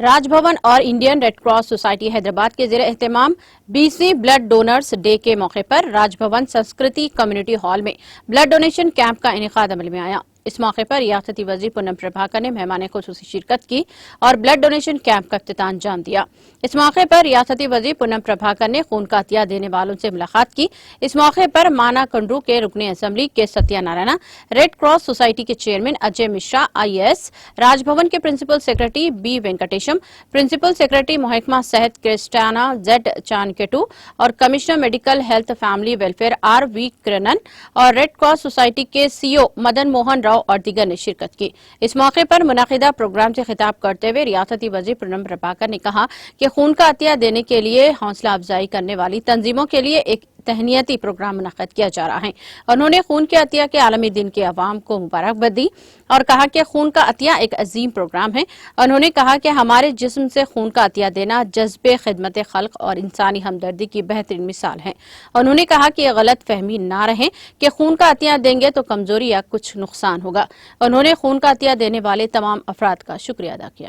راج بھون اور Indian Red cross Society Hyderabad کے زیر اہتمام 20ویں بلڈ ڈونرز ڈے کے موقع پر راج بھون سنسکرتی کمیونٹی ہال میں بلڈ ڈونیشن کیمپ کا انعقاد عمل میں آیا۔ اس موقع پر ریاستی وزیر پونم پربھاکر نے مہمان خصوصی شرکت کی اور بلڈ ڈونیشن کیمپ کا افتتاح انجام دیا۔ اس موقع پر ریاستی وزیر پونم پربھاکر نے خون کا عطیہ دینے والوں سے ملاقات کی۔ اس موقع پر مانا کنڈرو کے رکن اسمبلی کے Satya Narayana, red cross society کے چیئرمین اجے مشرا IAS، راج بھون کے principal secretary B Venkatesham, principal secretary محکمہ صحت کرسٹینا Z چانکیٹو اور commissioner medical health family welfare RV Karnan اور ریڈ کراس سوسائٹی کے CEO مدن موہن راؤ اور دیگر نے شرکت کی۔ اس موقع پر منعقدہ پروگرام سے خطاب کرتے ہوئے ریاستی وزیر پونم پربھاکر نے کہا کہ خون کا عطیہ دینے کے لیے حوصلہ افزائی کرنے والی تنظیموں کے لیے ایک تہنیتی پروگرام منعقد کیا جا رہا ہے۔ انہوں نے خون کے عطیہ کے عالمی دن کے عوام کو مبارکباد دی اور کہا کہ خون کا عطیہ ایک عظیم پروگرام ہے۔ انہوں نے کہا کہ ہمارے جسم سے خون کا عطیہ دینا جذبے خدمت خلق اور انسانی ہمدردی کی بہترین مثال ہے۔ انہوں نے کہا کہ یہ غلط فہمی نہ رہے کہ خون کا عطیہ دیں گے تو کمزوری یا کچھ نقصان ہوگا۔ انہوں نے خون کا عطیہ دینے والے تمام افراد کا شکریہ ادا کیا۔